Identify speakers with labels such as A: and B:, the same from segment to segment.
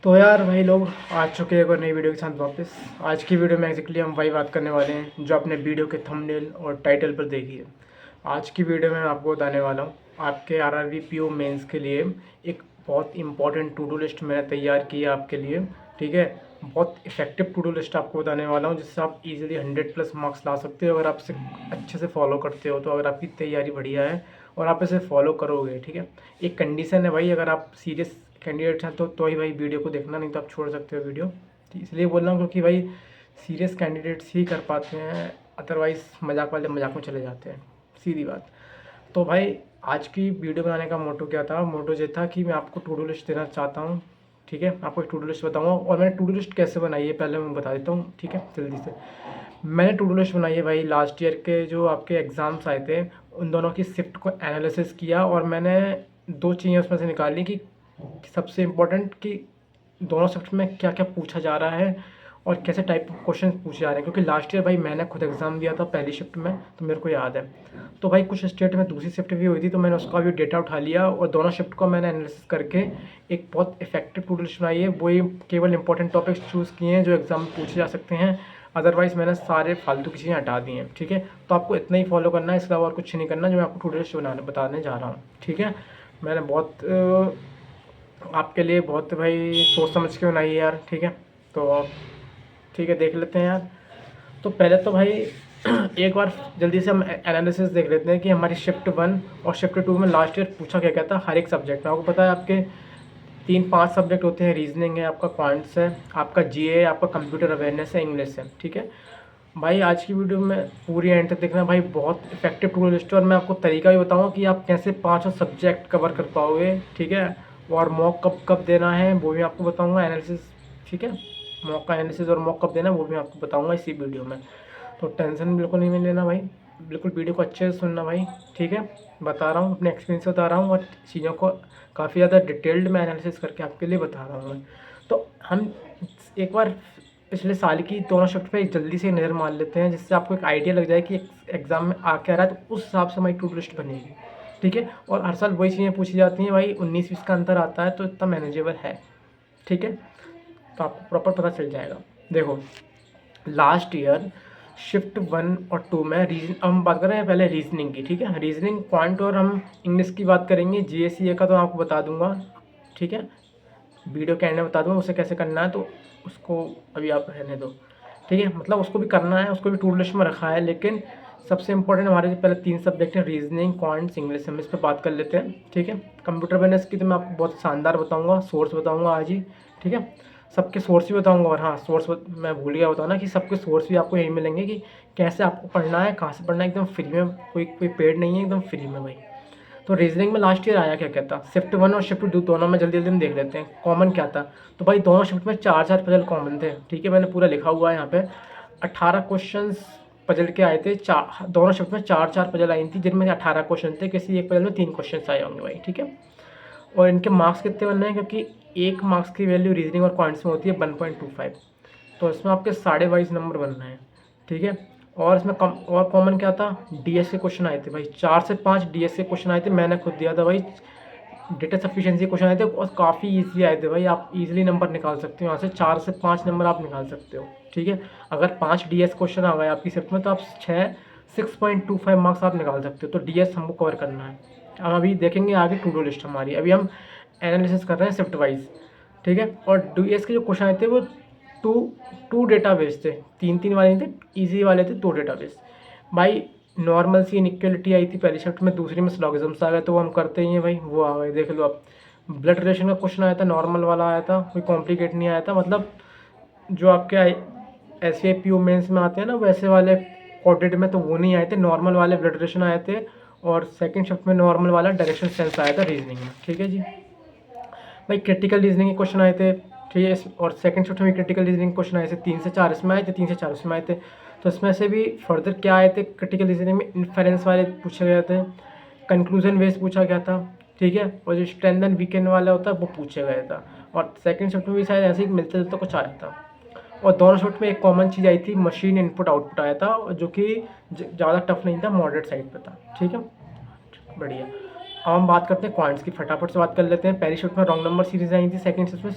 A: तो यार भाई लोग आ चुके हैं एक और नई वीडियो के साथ वापस। आज की वीडियो में एग्जैक्टली हम वही बात करने वाले हैं जो आपने वीडियो के थंबनेल और टाइटल पर देखी है। आज की वीडियो में मैं आपको बताने वाला हूँ आपके आरआरबी पीओ मेंस के लिए एक बहुत इंपॉर्टेंट टू डू लिस्ट मैंने तैयार की है आपके लिए। ठीक है, बहुत इफेक्टिव टू डू लिस्ट आपको बताने वाला हूँ जिससे आप इजीली 100+ मार्क्स ला सकते हो अगर आप इसे अच्छे से फॉलो करते हो। तो अगर आपकी तैयारी बढ़िया है और आप इसे फॉलो करोगे, ठीक है, एक कंडीशन है भाई, अगर आप सीरियस कैंडिडेट हैं तो ही भाई वीडियो को देखना, नहीं तो आप छोड़ सकते हो वीडियो। तो इसलिए बोल रहा हूँ क्योंकि भाई सीरियस कैंडिडेट्स ही कर पाते हैं, अदरवाइज़ मजाक वाले मजाक में चले जाते हैं, सीधी बात। तो भाई आज की वीडियो बनाने का मोटो क्या था? मोटो ये था कि मैं आपको टू डू लिस्ट देना चाहता हूँ। ठीक है, आपको एक टू डू लिस्ट बताऊँगा और मैंने टू डू लिस्ट कैसे बनाई है पहले मैं बता देता हूँ। ठीक है, जल्दी से मैंने टू डू लिस्ट बनाई है भाई। लास्ट ईयर के जो आपके एग्ज़ाम्स आए थे उन दोनों की शिफ्ट को एनालिसिस किया और मैंने दो चीज़ें उसमें से निकाली कि सबसे इम्पोर्टेंट कि दोनों शिफ्ट में क्या क्या पूछा जा रहा है और कैसे टाइप ऑफ क्वेश्चन पूछे जा रहे हैं। क्योंकि लास्ट ईयर भाई मैंने खुद एग्ज़ाम दिया था पहली शिफ्ट में, तो मेरे को याद है। तो भाई कुछ स्टेट में दूसरी शिफ्ट भी हुई थी, तो मैंने उसका भी डेटा उठा लिया और दोनों शिफ्ट को मैंने एनालिसिस करके एक बहुत इफेक्टिव टू डू लिस्ट बनाई है। वही केवल इंपॉर्टेंट टॉपिक्स चूज़ किए हैं जो एग्ज़ाम में पूछे जा सकते हैं, अदरवाइज़ मैंने सारे फालतू की चीज़ें हटा दी हैं। ठीक है, तो आपको इतना ही फॉलो करना है, इसके अलावा और कुछ नहीं करना जो मैं आपको टू डू लिस्ट बताने जा रहा हूँ। ठीक है, मैंने बहुत आपके लिए बहुत भाई सोच समझ के बनाई है यार। ठीक है, तो ठीक है देख लेते हैं यार। तो पहले तो भाई एक बार जल्दी से हम एनालिसिस देख लेते हैं कि हमारी शिफ्ट 1 और शिफ्ट 2 में लास्ट ईयर पूछा क्या क्या था हर एक सब्जेक्ट में। आपको पता है आपके 3-5 सब्जेक्ट होते हैं, रीजनिंग है, आपका क्वांट्स है, आपका जीए है, आपका कंप्यूटर अवेयरनेस है, इंग्लिश है। ठीक है भाई, आज की वीडियो में पूरी एंड तक देखना भाई, बहुत इफेक्टिव टू लिस्ट है और मैं आपको तरीका भी बताऊंगा कि आप कैसे पाँचों सब्जेक्ट कवर कर पाओगे। ठीक है, और मॉक कब कब देना है वो भी आपको बताऊंगा, एनालिसिस। ठीक है, मॉक का एनालिसिस और मॉक कब देना है वो भी आपको बताऊंगा इसी वीडियो में। तो टेंशन बिल्कुल नहीं लेना भाई, बिल्कुल वीडियो को अच्छे से सुनना भाई। ठीक है, बता रहा हूँ अपने एक्सपीरियंस बता रहा हूँ और चीज़ों को काफ़ी ज़्यादा डिटेल्ड में एनालिसिस करके आपके लिए बता रहा हूँ मैं। तो हम एक बार पिछले साल की दोनों शिफ्ट पे जल्दी से नज़र मार लेते हैं जिससे आपको एक आइडिया लग जाए कि एग्ज़ाम में आ क्या रहा है, तो उस हिसाब से हमारी टू डू लिस्ट बनेगी। ठीक है, और हर साल वही चीज़ें पूछी जाती हैं भाई, 19-20 का अंतर आता है तो इतना मैनेजेबल है। ठीक है, तो आपको प्रॉपर पता चल जाएगा। देखो लास्ट ईयर शिफ्ट 1 और 2 में रीजन हम बात कर रहे हैं पहले रीजनिंग की। ठीक है, रीजनिंग पॉइंट और हम इंग्लिश की बात करेंगे, जीएससीए का तो आपको बता दूंगा। ठीक है, वीडियो के एंड में बता दूंगा उसे कैसे करना है, तो उसको अभी आप रहने दो। ठीक है, मतलब उसको भी करना है, उसको भी टू लिस्ट में रखा है, लेकिन सबसे इंपॉर्टेंट हमारे जो पहले 3 सब्जेक्ट हैं, रीजनिंग, क्वांट्स, इंग्लिश, हम इस पर बात कर लेते हैं। ठीक है, कंप्यूटर अवेयरनेस की तो मैं आपको बहुत शानदार बताऊंगा, सोर्स बताऊंगा आज ही। ठीक है, सबके सोर्स भी बताऊंगा, और हाँ सोर्स मैं भूल गया बताना कि सबके सोर्स भी आपको यही मिलेंगे कि कैसे आपको पढ़ना है, कहाँ से पढ़ना है, एकदम फ्री में, कोई कोई पेड नहीं है, एकदम फ्री में भाई। तो रीजनिंग में लास्ट ईयर आया क्या क्या था, शिफ्ट 1 और शिफ्ट 2 दोनों में जल्दी जल्दी हम देख लेते हैं कॉमन क्या था। तो भाई दोनों शिफ्ट में 4-4 पजल कॉमन थे। ठीक है, मैंने पूरा लिखा हुआ है यहाँ पे, 18 क्वेश्चन पजल के आए थे। चार दोनों शिफ्ट में 4-4 पजल आई थी जिनमें 18 क्वेश्चन थे, किसी एक पजल में 3 क्वेश्चन आए होंगे भाई। ठीक है, और इनके मार्क्स कितने बनने हैं, क्योंकि एक मार्क्स की वैल्यू रीजनिंग और क्वांट्स में होती है 1.25, तो इसमें आपके 22.5 नंबर बनना है। ठीक है, और इसमें कम और कॉमन क्या था, डीएस के क्वेश्चन आए थे भाई, 4 से 5 डीएस के क्वेश्चन आए थे, मैंने खुद दिया था भाई। डेटा सफिशिएंसी क्वेश्चन आए थे और काफ़ी इजी आए थे भाई, आप इजीली नंबर निकाल सकते हो यहाँ से, 4 से 5 नंबर आप निकाल सकते हो। ठीक है, अगर 5 डीएस क्वेश्चन आ गए आपकी शिफ्ट में तो आप 6.25 मार्क्स आप निकाल सकते हो। तो डीएस हमको कवर करना है। हम अभी देखेंगे आगे टू डू लिस्ट हमारी, अभी हम एनालिसिस कर रहे हैं शिफ्ट वाइज। ठीक है, और डीएस के जो क्वेश्चन आए थे वो टू टू डेटाबेस थे, 3-3 वाले नहीं थे, ईजी वाले थे, 2 डेटाबेस भाई। नॉर्मल सी इनइक्वालिटी आई थी पहली शिफ्ट में, दूसरी में स्लॉगिज्म्स आ गए, तो वो हम करते ही हैं भाई, वो आ गए देख लो आप। ब्लड रिलेशन का क्वेश्चन आया था, नॉर्मल वाला आया था, कोई कॉम्प्लिकेट नहीं आया था, मतलब जो आपके S C I P O mains में आते हैं ना वैसे वाले ऑडिट में तो वो नहीं आए थे, नॉर्मल वाले ब्लड रिलेशन आए थे। और सेकेंड शिफ्ट में नॉर्मल वाला डायरेक्शन सेंस आया था रीजनिंग में। ठीक है जी भाई, क्रिटिकल रीजनिंग के क्वेश्चन आए थे। ठीक है, और सेकंड शिफ्ट में क्रिटिकल रीजनिंग क्वेश्चन आए थे, 3 से 4 इसमें आए थे, 3 से 4 इसमें आए थे। तो इसमें से भी फर्दर क्या आए थे, क्रिटिकल रीजनिंग में इन्फेरेंस वाले पूछे गए थे, कंक्लूजन बेस्ड पूछा गया था। ठीक है, और जो स्ट्रेंथ एंड वीकेंड वाला होता है वो पूछा गया था। और सेकंड शिफ्ट में भी शायद ऐसे ही मिलते जुलते कुछ आया था। और दोनों शिफ्ट में एक कॉमन चीज़ आई थी, मशीन इनपुट आउटपुट आया था, जो कि ज़्यादा टफ नहीं था, मॉडरेट साइड पे था। ठीक है, बढ़िया। अब हम बात करते हैं क्वांट्स की, फटाफट से बात कर लेते हैं। पहली शिफ्ट में रॉन्ग नंबर सीरीज आई थी, सेकंड शिफ्ट में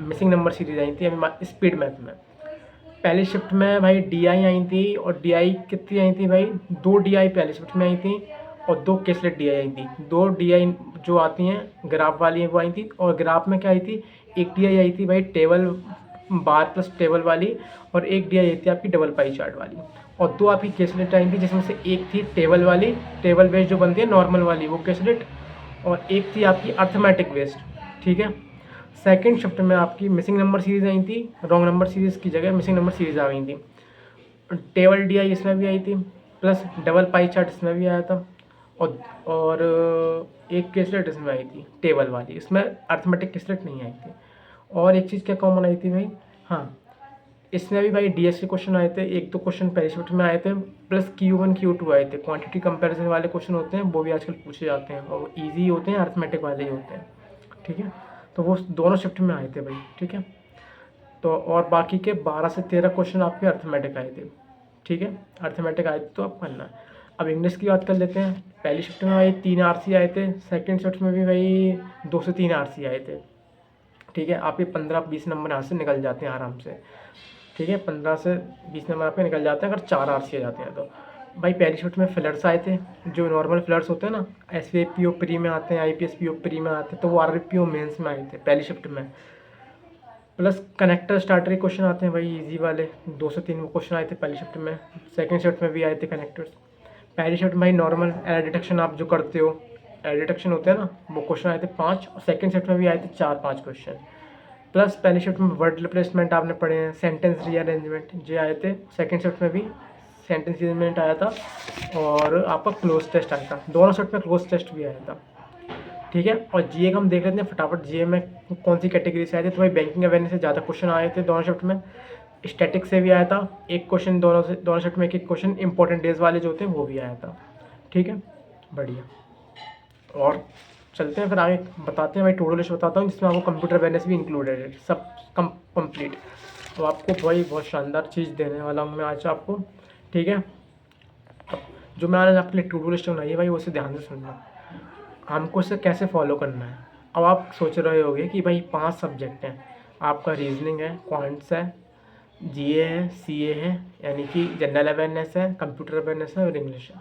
A: मिसिंग नंबर सीरीज आई थी अभी स्पीड मैथ में। पहली शिफ्ट में भाई डी आई आई थी, और डी आई कितनी आई थी भाई, 2 डी आई पहली शिफ्ट में आई थी और 2 केसलेट डी आई आई थी। 2 डी आई जो आती हैं ग्राफ वाली वो आई थी, और ग्राफ में क्या आई थी, एक डी आई थी भाई टेबल बार प्लस टेबल वाली, और एक डी आई थी आपकी डबल पाई चार्ट वाली, और 2 आपकी केसलेट आई थी जिसमें से एक थी टेबल वाली, टेबल बेस्ड जो बनती है नॉर्मल वाली वो केसलेट, और एक थी आपकी अर्थमेटिक बेस्ड। ठीक है, सेकंड शिफ्ट में आपकी मिसिंग नंबर सीरीज आई थी, रॉन्ग नंबर सीरीज की जगह मिसिंग नंबर सीरीज आ गई थी। टेबल डी आई इसमें भी आई थी, प्लस डबल पाई चार्ट इसमें भी आया था, और एक केसलेट इसमें आई थी टेबल वाली, इसमें अर्थमेटिक केसलेट नहीं आई थी। और एक चीज़ क्या कॉमन आई थी भाई, हाँ इसमें भी भाई डीएस के क्वेश्चन आए थे, एक दो क्वेश्चन पहले शिफ्ट में आए थे, प्लस Q1 Q2 आए थे। क्वांटिटी कंपैरिजन वाले क्वेश्चन होते हैं वो भी आजकल पूछे जाते हैं, और इजी होते हैं, अर्थमेटिक वाले ही होते हैं। ठीक है, तो वो दोनों शिफ्ट में आए थे भाई। ठीक है, तो और बाकी के 12 से 13 क्वेश्चन आपके अर्थमेटिक आए थे। ठीक है, अर्थमेटिक आए थे तो आप करना है। अब इंग्लिश की बात कर लेते हैं। पहली शिफ्ट में भाई 3 आरसी आए थे, सेकंड शिफ्ट में भी भाई 2 से 3 आरसी आए थे। ठीक है, आपके 15-20 नंबर यहाँ से निकल जाते हैं आराम से। ठीक है, 15 से 20 नंबर आपके निकल जाते हैं अगर 4 आरसी आ जाते हैं तो। भाई पहली शिफ्ट में फिलर्स आए थे, जो नॉर्मल फिलर्स होते हैं ना, SVPO प्री में आते हैं, IPS PO प्री में आते हैं, तो वो RPO मेंस में आए थे पहली शिफ्ट में। प्लस कनेक्टर स्टार्टर के क्वेश्चन आते हैं भाई इजी वाले, 2 से 3 क्वेश्चन आए थे पहली शिफ्ट में, सेकंड शिफ्ट में भी आए थे कनेक्टर्स। पहली शिफ्ट में भाई नॉर्मल एरर डिटेक्शन आप जो करते हो, एरर डिटेक्शन होते हैं ना, वो क्वेश्चन आए थे 5, और सेकंड शिफ्ट में भी आए थे 4-5 क्वेश्चन। प्लस पहली शिफ्ट में वर्ड रिप्लेसमेंट आपने पढ़े हैं, सेंटेंस रीअरेंजमेंट जो आए थे। सेकंड शिफ्ट में भी सेंटेंस रीअरेंजमेंट आया था, और आपका क्लोज टेस्ट आया था। दोनों शिफ्ट में क्लोज टेस्ट भी आया था। ठीक है, और जीए का हम देख लेते हैं फटाफट, जीए में कौन सी कैटेगरी से आए थे। तो भाई बैंकिंग अवेयरनेस से ज़्यादा क्वेश्चन आए थे दोनों शिफ्ट में। स्टैटिक से भी आया था एक क्वेश्चन, दोनों शिफ्ट में एक क्वेश्चन, इंपॉर्टेंट डेज वाले जो होते हैं वो भी आया था। ठीक है, बढ़िया। और चलते हैं फिर आगे, बताते हैं भाई टू डू लिस्ट बताता हूँ जिसमें आपको कंप्यूटर अवेयरनेस भी इंक्लूडेड है, सब कंप्लीट। तो आपको भाई बहुत शानदार चीज़ देने वाला हूँ मैं आज आपको। ठीक है, अब जो मैंने आपके लिए टू डू लिस्ट बनाई है भाई, उसे ध्यान से सुनना, हमको इसे कैसे फॉलो करना है। अब आप सोच रहे होगे कि भाई 5 सब्जेक्ट हैं आपका, रीजनिंग है, क्वांट्स है, जीए है, सीए है, यानी कि जनरल अवेयरनेस है, कंप्यूटर अवेयरनेस है और इंग्लिश है।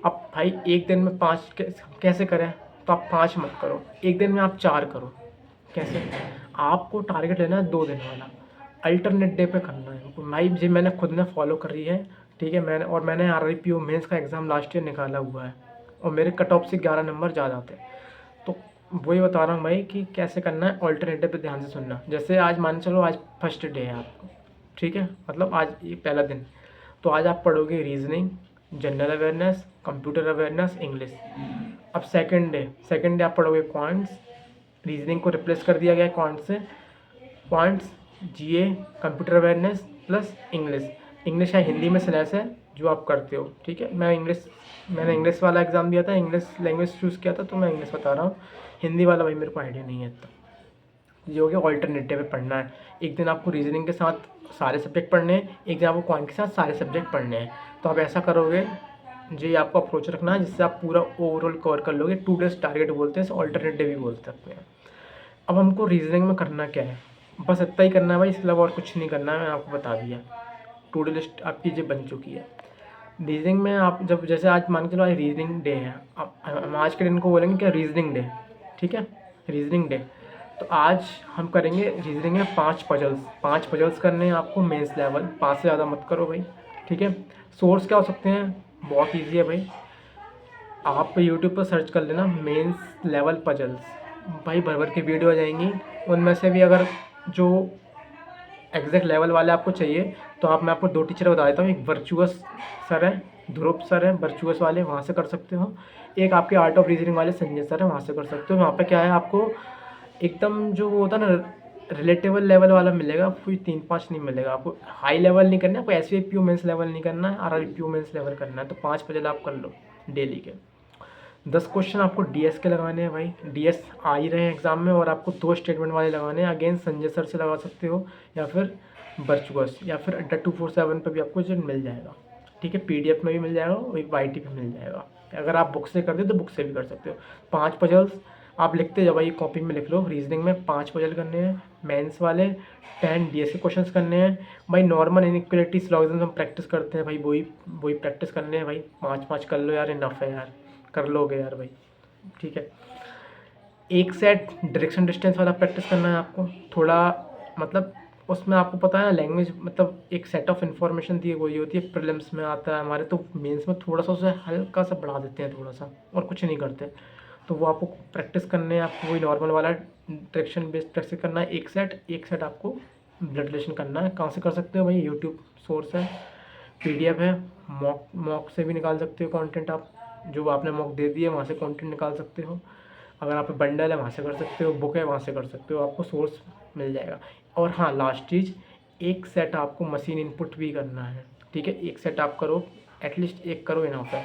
A: अब भाई एक दिन में 5 कैसे करें, तो आप 5 मत करो, एक दिन में आप 4 करो। कैसे, आपको टारगेट लेना है 2 दिन वाला, अल्टरनेट डे पे करना है भाई। जी मैंने खुद ने फॉलो करी है। ठीक है, मैंने RRPO मेंस का एग्ज़ाम लास्ट ईयर निकाला हुआ है, और मेरे कट ऑफ से 11 नंबर ज़्यादा आते हैं। तो वही बता रहा हूँ भाई कि कैसे करना है, ऑल्टरनेटिव पे ध्यान से सुनना। जैसे आज मान चलो आज फर्स्ट डे है आपको, ठीक है, मतलब आज ये पहला दिन, तो आज आप पढ़ोगे reasoning, general awareness, computer awareness, English. अब सेकंड डे आप पढ़ोगे क्वांट्स, रीजनिंग को रिप्लेस कर दिया गया है क्वांट्स से, क्वांट्स, जीए, कंप्यूटर अवेयरनेस प्लस इंग्लिश है, हिंदी में स्लैश है जो आप करते हो। ठीक है, मैंने इंग्लिश वाला एग्ज़ाम दिया था, इंग्लिश लैंग्वेज चूज़ किया था, तो मैं इंग्लिश बता रहा हूँ। हिंदी वाला भाई मेरे को आइडिया नहीं है इतना। ये हो गया ऑल्टरनेटिव पे पढ़ना है। एक दिन आपको रीजनिंग के साथ सारे सब्जेक्ट पढ़ने हैं, एक दिन आपको क्वांट के साथ सारे सब्जेक्ट पढ़ने हैं। तो आप ऐसा करोगे, जी आपको अप्रोच रखना है जिससे आप पूरा ओवरऑल कवर कर लोगे। 2 डेज टारगेट बोलते हैं, ऑल्टरनेटिव भी बोल सकते हैं। अब हमको रीजनिंग में करना क्या है, बस इतना ही करना है भाई, इसके अलावा और कुछ नहीं करना है। मैंने आपको बता दिया, टू डू लिस्ट आपकी जो बन चुकी है। रीजनिंग में आप जब जैसे आज मान के चलो आज रीजनिंग डे है, अब हम आज के दिन को बोलेंगे क्या, रीजनिंग डे। ठीक है, रीजनिंग डे, तो आज हम करेंगे रीजनिंग में 5 पजल्स करने हैं आपको, मेंस लेवल, 5 से ज़्यादा मत करो भाई। ठीक है, सोर्स क्या हो सकते हैं, बहुत ईजी है भाई, आप यूट्यूब पर सर्च कर लेना मेंस लेवल पजल्स, भाई भर भर की वीडियो आ जाएंगी। उनमें से भी अगर जो एग्जैक्ट लेवल वाले आपको चाहिए तो मैं आपको 2 टीचर बता देता हूँ। एक वर्चुअस सर है, ध्रुव सर है वर्चुअस वाले, वहाँ से कर सकते हो। एक आपके आर्ट ऑफ रीजनिंग वाले संजय सर है, वहाँ से कर सकते हो। वहाँ पे क्या है, आपको एकदम जो वो होता है ना रिलेटेबल लेवल वाला मिलेगा, कोई 3-5 नहीं मिलेगा। आपको हाई लेवल नहीं करना है, आपको SVPO मेंस लेवल नहीं करना है, RRPO मेंस लेवल करना है। तो 5 पजल आप कर लो डेली के। 10 क्वेश्चन आपको DS के लगाने हैं भाई, DS आ ही रहे हैं एग्जाम में, और आपको 2 स्टेटमेंट वाले लगाने हैं। अगेन संजय सर से लगा सकते हो, या फिर वर्चुअस, या फिर अड्डा 247 पे भी आपको जो मिल जाएगा। ठीक है, PDF में भी मिल जाएगा और एक YT पे मिल जाएगा। अगर आप बुक से करते हो तो बुक से भी कर सकते हो। 5 पजल्स आप लिखते जाओ भाई, कॉपी में लिख लो। रीजनिंग में 5 पजल करने हैं, मेंस वाले 10 डीएस के क्वेश्चंस करने हैं भाई। नॉर्मल इनइक्वालिटी सिलोजिज्म हम प्रैक्टिस करते हैं भाई, वही प्रैक्टिस करने हैं भाई। 5 कर लो यार, इनफ है यार, कर लोगे यार भाई, ठीक है। एक सेट डायरेक्शन डिस्टेंस वाला प्रैक्टिस करना है आपको थोड़ा, मतलब उसमें आपको पता है ना, लैंग्वेज मतलब एक सेट ऑफ इन्फॉर्मेशन दी हुई होती है, प्रीलिम्स में आता है हमारे, तो मेंस में थोड़ा सा उसे हल्का सा बढ़ा देते हैं थोड़ा सा, और कुछ नहीं करते। तो वो आपको प्रैक्टिस करने हैं, आपको वही नॉर्मल वाला डायरेक्शन बेस्ड प्रैक्टिस करना है। एक सेट आपको ब्लड रिलेशन करना है। कहाँ से कर सकते हो भाई, यूट्यूब सोर्स है, पीडीएफ है, मॉक से भी निकाल सकते हो कंटेंट। आप जो आपने मॉक दे दिए वहाँ से कंटेंट निकाल सकते हो। अगर आप बंडल है वहाँ से कर सकते हो, बुक है वहाँ से कर सकते हो, आपको सोर्स मिल जाएगा। और हाँ, लास्ट चीज़, एक सेट आपको मशीन इनपुट भी करना है, ठीक है। एक सेट आप करो, एटलीस्ट एक करो, इनफ है।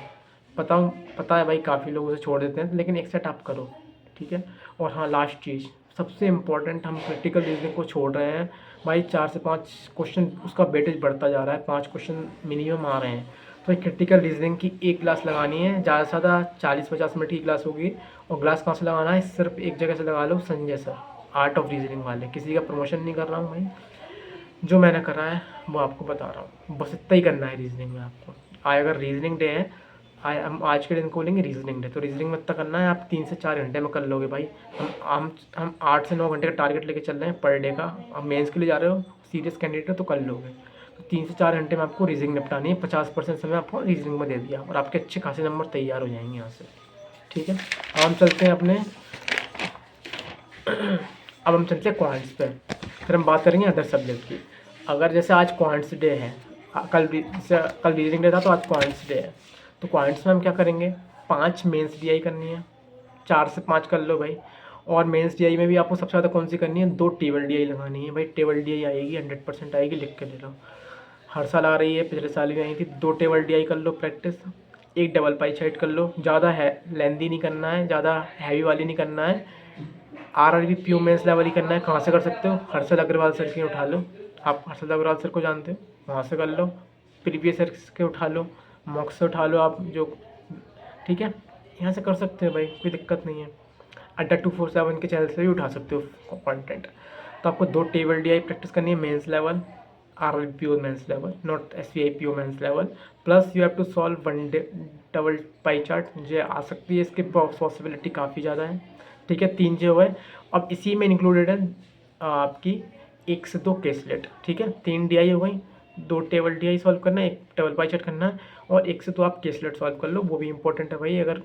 A: पता है भाई, काफ़ी लोग उसे छोड़ देते हैं, लेकिन एक सेट आप करो, ठीक है। और हाँ, लास्ट चीज़ सबसे इम्पोर्टेंट, हम क्रिटिकल रीजनिंग को छोड़ रहे हैं भाई। 4 से 5 क्वेश्चन उसका वेटेज बढ़ता जा रहा है, 5 क्वेश्चन मिनिमम आ रहे हैं। तो क्रिटिकल रीजनिंग की एक क्लास लगानी है, ज़्यादा से ज़्यादा 40-50 मिनट की क्लास होगी। और क्लास कहाँ से लगाना है, सिर्फ एक जगह से लगा लो, Sanjay sir, art of reasoning वाले। किसी का प्रमोशन नहीं कर रहा हूँ भाई, जो मैंने करा है वो आपको बता रहा हूँ। बस इतना ही करना है रीजनिंग में आपको। अगर रीजनिंग डे है, हम आज के दिन को बोलेंगे रीजनिंग डे, तो रीजनिंग में इतना करना है, आप 3 से 4 घंटे में कर लोगे भाई। हम 8 से 9 घंटे का टारगेट लेके चल रहे हैं पर डे का। अब मेंस के लिए जा रहे हो, सीरियस कैंडिडेट हो तो कर लोगे। तो 3 से 4 घंटे में आपको रीजनिंग निपटानी है। 50% समय आपको रीजनिंग में दे दिया और आपके अच्छे खासे नंबर तैयार हो जाएंगे यहाँ से, ठीक है। अब हम चलते हैं अपने अब हम चलते हैं क्वांट्स पे, फिर हम बात करेंगे अदर सब्जेक्ट की। अगर जैसे आज क्वांट्स डे है, कल रीजनिंग डे था, तो आज क्वांट्स डे है। तो क्वांट्स में हम क्या करेंगे, 5 मेंस डीआई करनी है, 4 से 5 कर लो भाई। और मेंस डीआई में भी आपको सबसे ज़्यादा कौन सी करनी है, 2 टेबल डीआई लगानी है भाई। टेबल डीआई आएगी 100% आएगी, लिख के ले लो। हर साल आ रही है, पिछले साल भी आई थी। 2 टेबल डीआई कर लो प्रैक्टिस, एक डबल पाई चार्ट कर लो। ज़्यादा है लेंदी नहीं करना है, ज़्यादा हैवी वाली नहीं करना है। आरआरबी पीयू मेंस लेवल ही करना है। कहाँ से कर सकते हो, हर्षल अग्रवाल सर के उठा लो, आप हर्षल अग्रवाल सर को जानते हो, वहाँ से कर लो। प्रीवियस सर के उठा लो, मॉक से उठा लो आप, जो ठीक है, यहाँ से कर सकते हो भाई, कोई दिक्कत नहीं है। अड्डा 247 के चैनल से भी उठा सकते हो कंटेंट। तो आपको 2 टेबल डीआई प्रैक्टिस करनी है, mains level, RRB PO mains level, not SBI PO mains level. Plus you have to solve 1 double pie chart, मुझे आ सकती है, इसकी पॉसिबिलिटी काफ़ी ज़्यादा है, ठीक है। 3 जो है, अब इसी में इंक्लूडेड है आपकी 1 से 2 केसलेट, ठीक है। 3 डीआई हो गई, 2 टेबल डीआई सॉल्व करना है, 1 टेबल पाई चार्ट करना है, और 1 से 2 आप केसलेट सॉल्व कर लो, वो भी इंपॉर्टेंट है भाई। अगर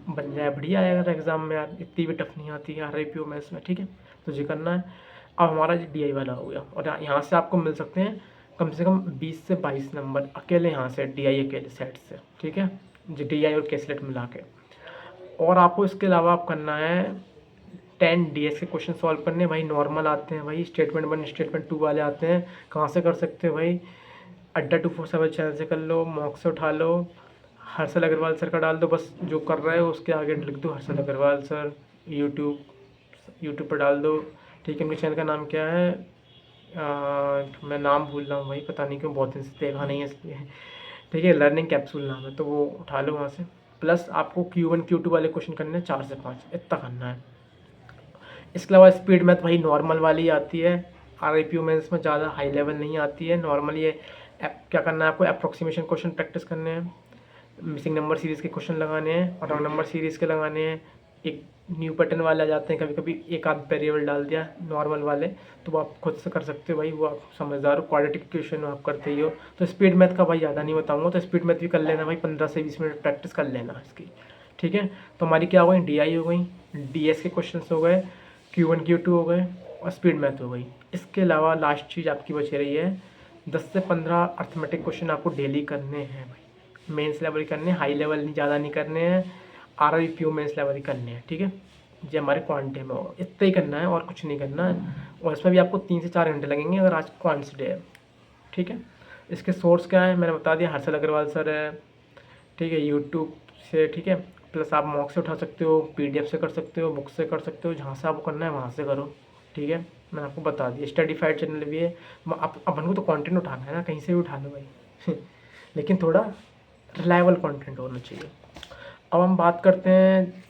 A: बन जाए बढ़िया है, अगर एग्जाम में यार इतनी भी टफ नहीं आती है आरआरबी पीओ मैथ्स में, ठीक है। तो ये करना है। अब हमारा डीआई वाला हो गया, और यहाँ से आपको मिल सकते हैं कम से कम 20 से 22 नंबर अकेले यहाँ से, डीआई अकेले सेट से, ठीक है, जो डीआई और केसलेट मिला के। और आपको इसके अलावा आप करना है 10 डीएस के क्वेश्चन सॉल्व करने भाई। नॉर्मल आते हैं भाई, स्टेटमेंट 1 स्टेटमेंट 2 वाले आते हैं। कहाँ से कर सकते हो भाई, अड्डा 247 चैनल से कर लो, मॉक से उठा लो, हर्षल अग्रवाल सर का डाल दो, बस जो कर रहे हो उसके आगे लिख दो हर्षल अग्रवाल सर, यूट्यूब पर डाल दो, ठीक है। उनके चैनल का नाम क्या है, मैं नाम भूल रहा हूँ भाई, पता नहीं क्यों, बहुत दिन से देखा नहीं है इसलिए, ठीक है। लर्निंग कैप्सूल नाम है, तो वो उठा लो वहाँ से। प्लस आपको Q1 Q2 वाले क्वेश्चन करने हैं 4 से 5, इतना करना है। इसके अलावा स्पीड मैथ वही नॉर्मल वाली आती है, आरआरबी मेंस में ज़्यादा हाई लेवल नहीं आती है। नॉर्मल ये क्या करना है आपको, अप्रोक्सीमेशन क्वेश्चन प्रैक्टिस करने हैं, मिसिंग नंबर सीरीज़ के क्वेश्चन लगाने हैं, और रॉन्ग नंबर सीरीज़ के लगाने हैं। एक न्यू पैटर्न वाले आ जाते हैं कभी कभी, एक आध वेरिएबल डाल दिया नॉर्मल वाले, तो वो आप खुद से कर सकते हो भाई, वो आप समझदार हो। क्वाड्रेटिक इक्वेशन आप करते ही हो। तो स्पीड मैथ का भाई ज़्यादा नहीं बताऊँगा, तो स्पीड मैथ भी कर लेना भाई, 15 से 20 मिनट प्रैक्टिस कर लेना इसकी, ठीक है। तो हमारी क्या हो गई, डीआई हो गई, डीएस के क्वेश्चन हो गए, Q1 Q2 हो गए, और स्पीड मैथ हो गई। इसके अलावा लास्ट चीज़ आपकी बच रही है 10 से 15 अर्थमेटिक क्वेश्चन आपको डेली करने हैं भाई। मेंस लेवल करने हैं, हाई लेवल नहीं, ज़्यादा नहीं करने हैं। आरआरबी पीओ मेंस लेवल करने हैं, ठीक है। ये हमारे क्वांटे में होगा, इतना ही करना है और कुछ नहीं करना है। और इसमें भी आपको 3 से 4 घंटे लगेंगे अगर आज क्वांट्स डे है, ठीक है। इसके सोर्स क्या है मैंने बता दिया, हर्षल अग्रवाल सर है, ठीक है, यूट्यूब से, ठीक है। प्लस आप मॉक से उठा सकते हो, पीडीएफ से कर सकते हो, बुक से कर सकते हो, जहाँ से आपको करना है वहाँ से करो, ठीक है। मैंने आपको बता दिया, स्टडीफाइड चैनल भी है। आप अपन को तो कंटेंट उठाना है ना, कहीं से भी उठा लो भाई लेकिन थोड़ा रिलायबल कंटेंट होना चाहिए। अब हम बात करते हैं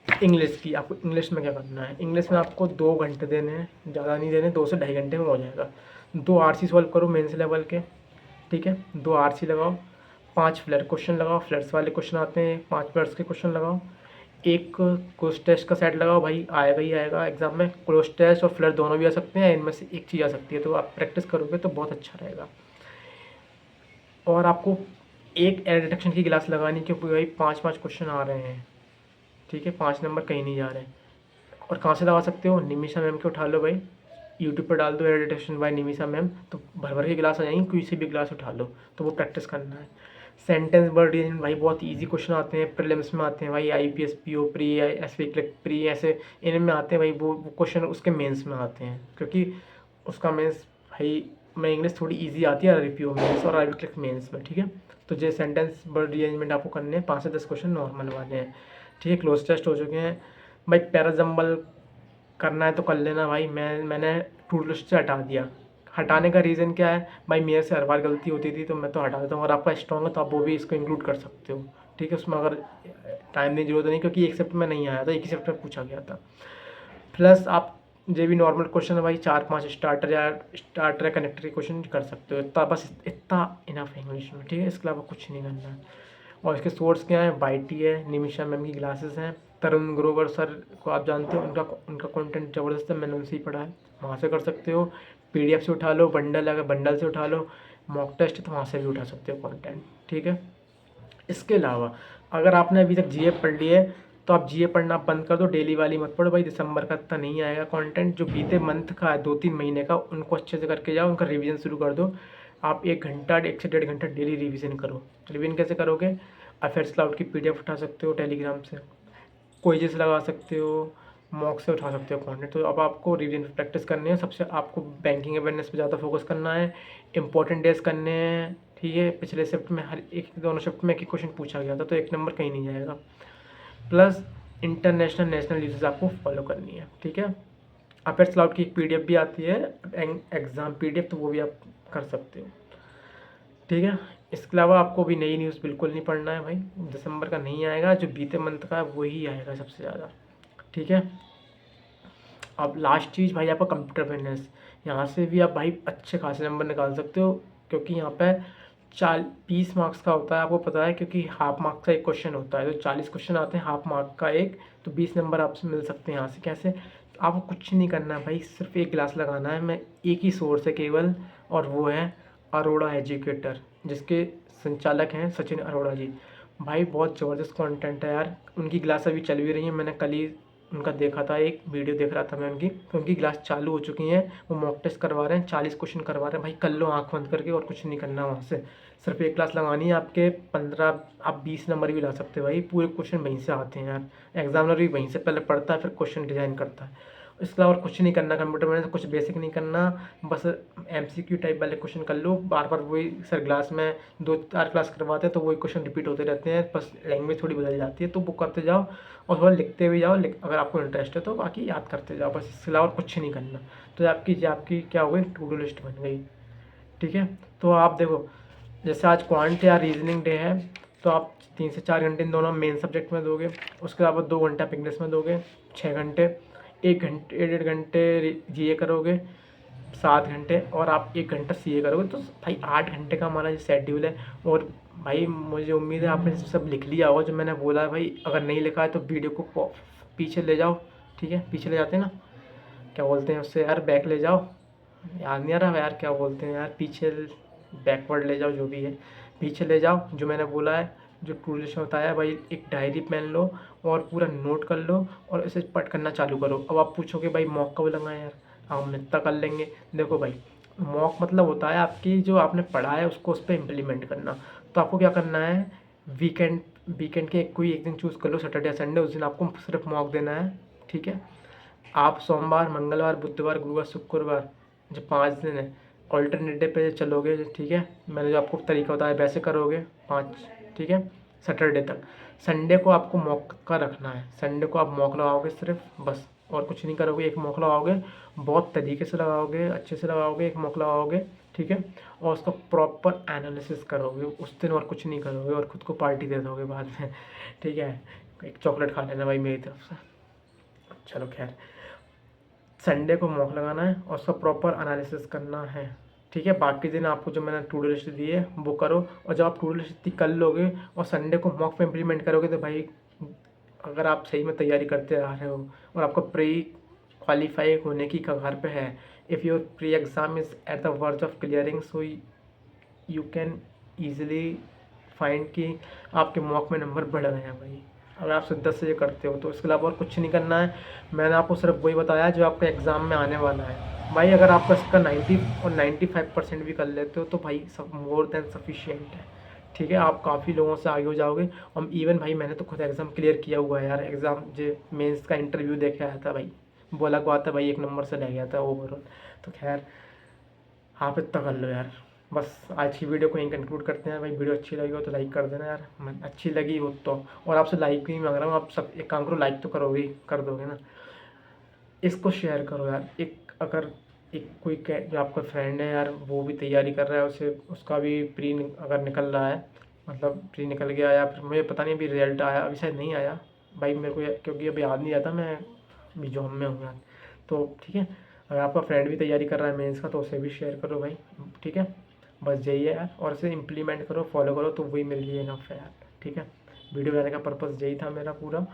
A: इंग्लिश की। आपको इंग्लिश में क्या करना है, इंग्लिश में आपको 2 घंटे देने हैं, ज़्यादा नहीं देने, 2 से ढाई घंटे में हो जाएगा। 2 आरसी सॉल्व करो मेंस लेवल के, ठीक है, 2 आरसी लगाओ, 5 फ्लैट क्वेश्चन लगाओ, फ्लैट्स वाले क्वेश्चन आते हैं, 5 फ्लैट्स के क्वेश्चन लगाओ, एक क्लोज टेस्ट का सेट लगाओ, भाई आएगा ही आएगा एग्जाम में। क्लोज टेस्ट और फ्लैट दोनों भी आ सकते हैं, इनमें से एक चीज़ आ सकती है, तो आप प्रैक्टिस करोगे तो बहुत अच्छा रहेगा। और आपको एक एरर डिटेक्शन की क्लास लगानी, क्योंकि भाई 5-5 क्वेश्चन आ रहे हैं, ठीक है, 5 नंबर कहीं नहीं जा रहे हैं। और कहाँ से लगा सकते हो, निमिषा मैम के उठा लो भाई, यूट्यूब पर डाल दो error detection bye Nimisha ma'am, तो भर भर की क्लास आ जाएंगी, किसी भी क्लास उठा लो, तो वो प्रैक्टिस करना है। सेंटेंस वर्ड रीजन भाई बहुत इजी क्वेश्चन आते हैं, प्रीलिम्स में आते हैं भाई, IPS PO pre, SBI clerk pre, ऐसे इनमें आते हैं भाई, वो क्वेश्चन उसके मेंस में आते हैं, क्योंकि उसका मेंस भाई, मैं इंग्लिश थोड़ी इजी आती है आरपीओ मेंस और आईपी क्लिक मेंस में, ठीक है। तो जो सेंटेंस वर्ड रीअरेंजमेंट आपको करने हैं, 5 से 10 क्वेश्चन नॉर्मल वाले हैं, ठीक है। क्लोज टेस्ट हो चुके हैं भाई, पैराजम्बल करना है तो कर लेना भाई, मैंने टू डू लिस्ट से हटा दिया। हटाने का रीज़न क्या है भाई, मेरे से हर बार गलती होती थी, तो मैं तो हटा देता हूँ। अगर आपका स्ट्रॉन्ग है तो आप वो भी इसको इंक्लूड कर सकते हो, ठीक है। उसमें अगर टाइम की जरूरत नहीं, क्योंकि एक शिफ्ट में नहीं आया था, एक ही शिफ्ट में पूछा गया था। प्लस आप जो भी नॉर्मल क्वेश्चन है भाई, 4-5 स्टार्टर या कनेक्टर के क्वेश्चन कर सकते हो, इतना बस, इतना इनफ है इंग्लिश में, ठीक है। इसके अलावा कुछ नहीं करना है। और इसके सोर्स क्या है, वाईटी है, निमिषा मैम की क्लासेस हैं, तरुण ग्रोवर सर को आप जानते हो, उनका उनका कंटेंट ज़बरदस्त है, मैंने उनसे ही पढ़ा है, वहाँ से कर सकते हो। पीडीएफ से उठा लो, बंडल अगर बंडल से उठा लो, मॉक टेस्ट तो वहाँ से भी उठा सकते हो कंटेंट, ठीक है। इसके अलावा अगर आपने अभी तक जीए पढ़ ली है, तो आप जीए पढ़ना बंद कर दो, डेली वाली मत पढ़ो भाई, दिसंबर का इतना नहीं आएगा कंटेंट। जो बीते मंथ का है, 2-3 महीने का, उनको अच्छे से करके जाओ, उनका रिवीजन शुरू कर दो। आप 1 घंटा, 1 से 1.5 घंटा डेली रिवीजन करो। रिवीजन कैसे करोगे, अफेयर्स क्लाउड की पीडीएफ उठा सकते हो टेलीग्राम से, क्विज़ेस लगा सकते हो, मॉक से उठा सकते हो कंटेंट। तो अब आपको रिवीजन प्रैक्टिस करनी है, सबसे आपको बैंकिंग अवेयरनेस पे ज़्यादा फोकस करना है, इंपॉर्टेंट डेज करने हैं, ठीक है। पिछले शिफ्ट में हर एक, दोनों शिफ्ट में एक क्वेश्चन पूछा गया था, तो 1 नंबर कहीं नहीं जाएगा। प्लस इंटरनेशनल नेशनल न्यूज़ आपको फॉलो करनी है, ठीक है। अफेयर्स क्लाउड की एक पीडीएफ भी आती है, एग्ज़ाम पीडीएफ, तो वो भी आप कर सकते हो, ठीक है। इसके अलावा आपको भी नई न्यूज़ बिल्कुल नहीं पढ़ना है भाई, दिसंबर का नहीं आएगा, जो बीते मंथ का है वही आएगा सबसे ज़्यादा, ठीक है। अब लास्ट चीज़ भाई, आपका कंप्यूटर अवेयरनेस, यहाँ से भी आप भाई अच्छे खासे नंबर निकाल सकते हो, क्योंकि यहाँ पे 20 मार्क्स का होता है, आपको पता है, क्योंकि हाफ मार्क्स का एक क्वेश्चन होता है, तो 40 क्वेश्चन आते हैं, हाफ मार्क का एक, तो 20 नंबर आपसे मिल सकते हैं यहाँ से। कैसे, तो आपको कुछ नहीं करना भाई, सिर्फ एक क्लास लगाना है, मैं एक ही सोर्स है केवल, और वो है अरोड़ा एजुकेटर, जिसके संचालक हैं सचिन अरोड़ा जी। भाई बहुत ज़बरदस्त कंटेंट है यार, उनकी क्लास अभी चल भी रही है, मैंने कल ही उनका देखा था, एक वीडियो देख रहा था मैं उनकी, तो उनकी क्लास चालू हो चुकी हैं, वो मॉक टेस्ट करवा रहे हैं, 40 क्वेश्चन करवा रहे हैं भाई, कर लो आँख बंद करके, और कुछ नहीं करना वहाँ से, सिर्फ एक क्लास लगानी है। आपके 15, आप 20 नंबर भी ला सकते हो भाई, पूरे क्वेश्चन वहीं से आते हैं यार, एग्जामिनर भी वहीं से पहले पढ़ता है, फिर क्वेश्चन डिजाइन करता है। इसके अलावा और कुछ नहीं करना, कंप्यूटर में कुछ बेसिक नहीं करना, बस एमसीक्यू टाइप वाले क्वेश्चन कर लो, बार बार वही सर क्लास में 2-4 क्लास करवाते हैं, तो वही क्वेश्चन रिपीट होते रहते हैं, बस लैंग्वेज थोड़ी बदल जाती है, तो वो करते जाओ, और थोड़ा लिखते भी जाओ, अगर आपको इंटरेस्ट है तो, बाकी याद करते जाओ बस, इसके अलावा कुछ नहीं करना। तो आपकी क्या हो गई, टू डू लिस्ट बन गई, ठीक है। तो आप देखो, जैसे आज क्वांट या रीजनिंग डे है, तो आप 3 से 4 घंटे इन दोनों मेन सब्जेक्ट में दोगे, उसके अलावा 2 घंटे आप इंग्लिश में दोगे, 6 घंटे, 1 घंटे 1.5 घंटे जीए करोगे, 7 घंटे, और आप 1 घंटा सीए करोगे, तो भाई 8 घंटे का हमारा शेड्यूल है। और भाई मुझे उम्मीद है आपने सब लिख लिया होगा जो मैंने बोला है भाई, अगर नहीं लिखा है तो वीडियो को पीछे ले जाओ, ठीक है, पीछे ले जाते हैं ना, क्या बोलते हैं उससे यार, बैक ले जाओ, याद नहीं आ रहा यार क्या बोलते हैं यार, पीछे, बैकवर्ड ले जाओ, जो भी है, पीछे ले जाओ, जो मैंने बोला है, जो टू लिस्ट में बताया भाई, एक डायरी पेन लो और पूरा नोट कर लो, और इसे पढ़ करना चालू करो। अब आप पूछोगे भाई मॉक कब लगाएं यार, हम इतना कर लेंगे। देखो भाई, मॉक मतलब होता है आपकी जो आपने पढ़ा है उसको उस पर इम्प्लीमेंट करना। तो आपको क्या करना है, वीकेंड वीकेंड के कोई एक दिन चूज़ कर लो, सैटरडे या संडे, उस दिन आपको सिर्फ मॉक देना है, ठीक है। आप सोमवार, मंगलवार, बुधवार, गुरुवार, शुक्रवार, जो 5 दिन है, ऑल्टरनेट डे पे चलोगे, ठीक है, मैंने जो आपको तरीका बताया वैसे करोगे 5, ठीक है, सैटरडे तक। संडे को आपको मॉक का रखना है, संडे को आप मॉक लगाओगे सिर्फ, बस, और कुछ नहीं करोगे, एक मॉक लगाओगे, बहुत तरीके से लगाओगे, अच्छे से लगाओगे, एक मॉक लगाओगे, ठीक है, और उसका प्रॉपर एनालिसिस करोगे उस दिन, और कुछ नहीं करोगे, और खुद को पार्टी दे दोगे बाद में, ठीक है। एक चॉकलेट खा लेना भाई मेरी तरफ से। चलो खैर, संडे को मॉक लगाना है और उसका प्रॉपर एनालिसिस करना है, ठीक है। बाकी दिन आपको जो मैंने टू डू लिस्ट दी है वो करो, और जब आप टू डू लिस्ट इतनी कर लोगे और संडे को मॉक पे इम्प्लीमेंट करोगे तो भाई अगर आप सही में तैयारी करते आ रहे हो और आपको प्री क्वालिफाई होने की कगार पे है, if your pre exam is at the verge of clearing, so you can easily find कि आपके मॉक में नंबर बढ़ गए हैं भाई, अगर आप सिद्ध से ये करते हो तो। इसके अलावा और कुछ नहीं करना है, मैंने आपको सिर्फ वही बताया जो आपका एग्ज़ाम में आने वाला है भाई। अगर आपका इसका 90 और 95% भी कर लेते हो तो भाई सब मोर देन सफिशिएंट है, ठीक है। आप काफ़ी लोगों से आगे हो जाओगे। और इवन भाई मैंने तो खुद एग्ज़ाम क्लियर किया हुआ है यार, एग्ज़ाम जो मेंस का इंटरव्यू देके आया था भाई, बोला को आता भाई 1 नंबर से रह गया था ओवरऑल। तो खैर आप इतना कर लो यार। बस आज की वीडियो को यहीं कंक्लूड करते हैं भाई। वीडियो अच्छी लगी हो तो लाइक कर देना यार, अच्छी लगी हो तो। और आपसे लाइक भी मांग रहा हूँ, आप सब एक काम करो, लाइक तो करोगे ही, कर दोगे ना। इसको शेयर करो यार, एक अगर एक कोई जो आपका फ्रेंड है यार वो भी तैयारी कर रहा है, उसे उसका भी प्री अगर निकल रहा है, मतलब प्री निकल गया या फिर मुझे पता नहीं अभी रिजल्ट आया, अभी शायद नहीं आया भाई मेरे को, क्योंकि अभी याद नहीं आता, मैं अभी जॉब में हूँ यार। तो ठीक है, अगर आपका फ्रेंड भी तैयारी कर रहा है मेंस का तो उसे भी शेयर करो भाई, ठीक है। बस यही है यार, और इसे इम्प्लीमेंट करो, फॉलो करो तो वही मेरे लिए इनफ है यार, ठीक है। वीडियो बनाने का पर्पज़ यही था मेरा पूरा।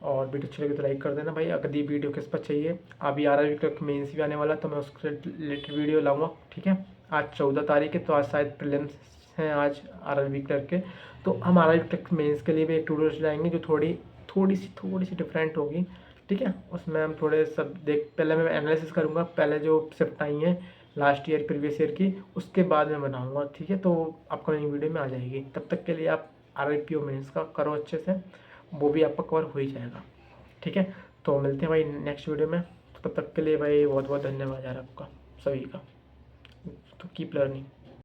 A: और वीडियो अच्छी लगी तो लाइक कर देना भाई। अगली वीडियो किस पर चाहिए, अभी RRB क्लर्क मेंस भी आने वाला है तो मैं उसके रिलेटेड वीडियो लाऊंगा, ठीक है। आज 14 तारीख है तो आज शायद प्रीलिम्स हैं आज RRB क्लर्क के, तो हम RRB क्लर्क मेंस के लिए भी एक टू डू लिस्ट लाएंगे जो थोड़ी सी डिफरेंट होगी, ठीक है। उसमें हम थोड़े सब पहले मैं एनालिसिस करूँगा, पहले जो शिफ्ट आई हैं लास्ट ईयर प्रीवियस ईयर की, उसके बाद मैं बनाऊँगा, ठीक है। तो अपकमिंग वीडियो में आ जाएगी, तब तक के लिए आप RRPO मेंस का करो अच्छे से, वो भी आपका कवर हो ही जाएगा, ठीक है। तो मिलते हैं भाई नेक्स्ट वीडियो में, तब तक के लिए भाई बहुत बहुत धन्यवाद यार आपका सभी का। तो कीप लर्निंग।